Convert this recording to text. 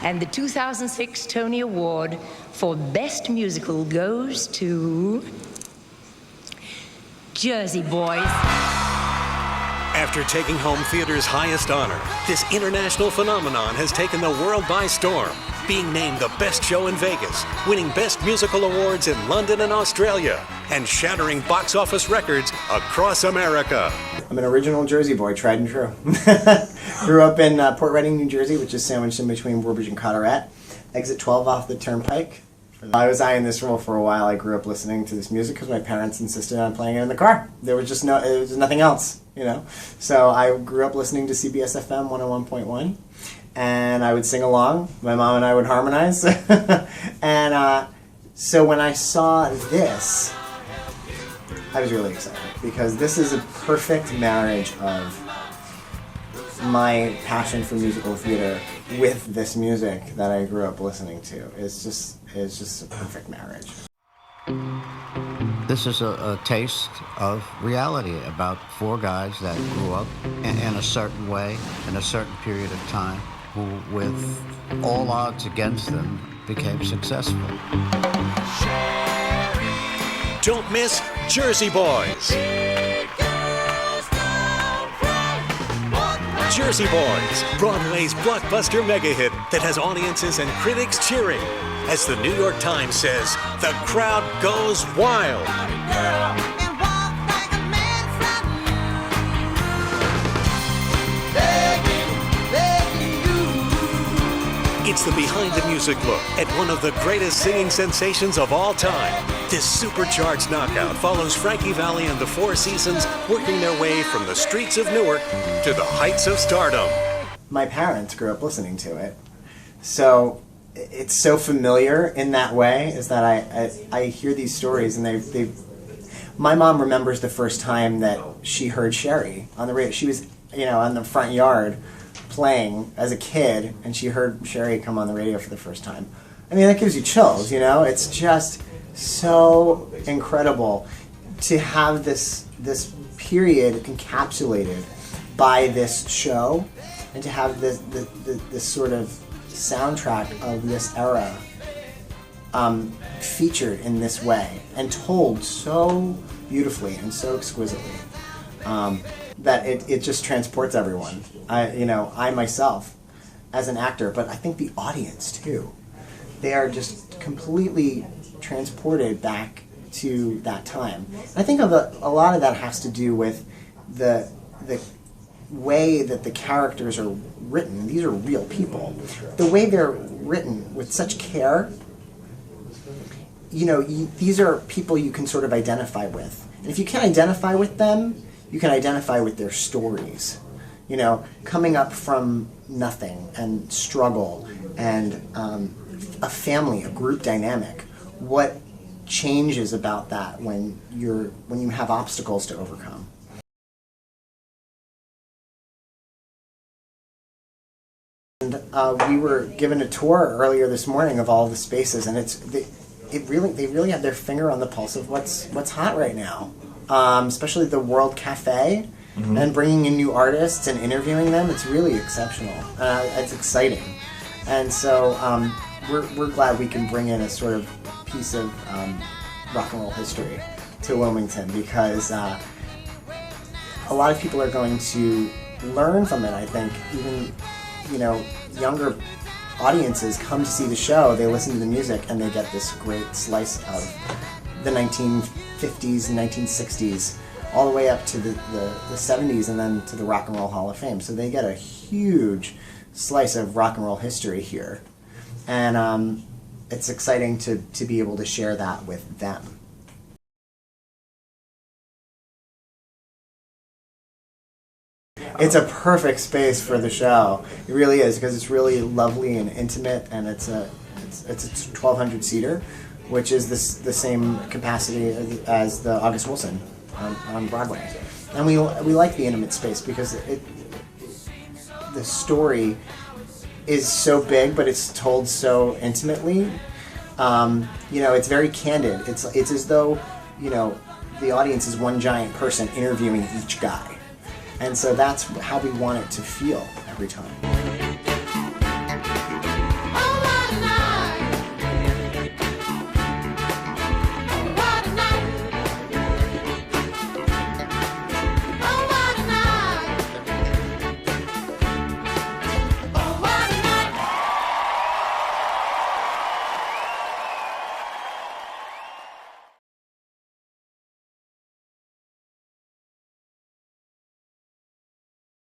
And the 2006 Tony Award for Best Musical goes to Jersey Boys. After taking home theater's highest honor, this international phenomenon has taken the world by storm, being named the best show in Vegas, winning Best Musical Awards in London and Australia, and shattering box office records across America. I'm an original Jersey boy, tried and true. Grew up in Port Reading, New Jersey, which is sandwiched in between Woodbridge and Carteret. Exit 12 off the Turnpike. I was eyeing this role for a while. I grew up listening to this music because my parents insisted on playing it in the car. There was just nothing else, you know. So I grew up listening to CBS FM 101.1, and I would sing along. My mom and I would harmonize. And so when I saw this, I was really excited because this is a perfect marriage of my passion for musical theater with this music that I grew up listening to. It's just a perfect marriage. This is a taste of reality about four guys that grew up in a certain way, in a certain period of time, who, with all odds against them, became successful. Don't miss Jersey Boys. Jersey Boys, Broadway's blockbuster mega hit that has audiences and critics cheering. As the New York Times says, the crowd goes wild. It's the behind-the-music look at one of the greatest singing sensations of all time. This supercharged knockout follows Frankie Valli and the Four Seasons working their way from the streets of Newark to the heights of stardom. My parents grew up listening to it, so it's so familiar in that way, is that I hear these stories, and my mom remembers the first time that she heard Sherry on the radio. She was, on the front yard playing as a kid, and she heard Sherry come on the radio for the first time. I mean, that gives you chills, It's just so incredible to have this period encapsulated by this show, and to have this sort of soundtrack of this era featured in this way and told so beautifully and so exquisitely that it just transports everyone. I myself as an actor, but I think the audience too, they are just completely transported back to that time. I think a lot of that has to do with the way that the characters are written. These are real people. The way they're written with such care, these are people you can sort of identify with. And if you can't identify with them, you can identify with their stories. Coming up from nothing and struggle and a family, a group dynamic. What changes about that when you have obstacles to overcome? And we were given a tour earlier this morning of all the spaces, and they really have their finger on the pulse of what's hot right now, especially the World Cafe, and bringing in new artists and interviewing them. It's really exceptional. It's exciting, and so we're glad we can bring in a sort of piece of rock and roll history to Wilmington, because a lot of people are going to learn from it. I think even younger audiences come to see the show, they listen to the music, and they get this great slice of the 1950s and 1960s, all the way up to the 70s, and then to the Rock and Roll Hall of Fame. So they get a huge slice of rock and roll history here. And it's exciting to be able to share that with them. It's a perfect space for the show. It really is, because it's really lovely and intimate, and it's a 1,200 seater, which is the same capacity as the August Wilson on Broadway. And we like the intimate space because the story is so big, but it's told so intimately. It's very candid. It's as though the audience is one giant person interviewing each guy. And so that's how we want it to feel every time.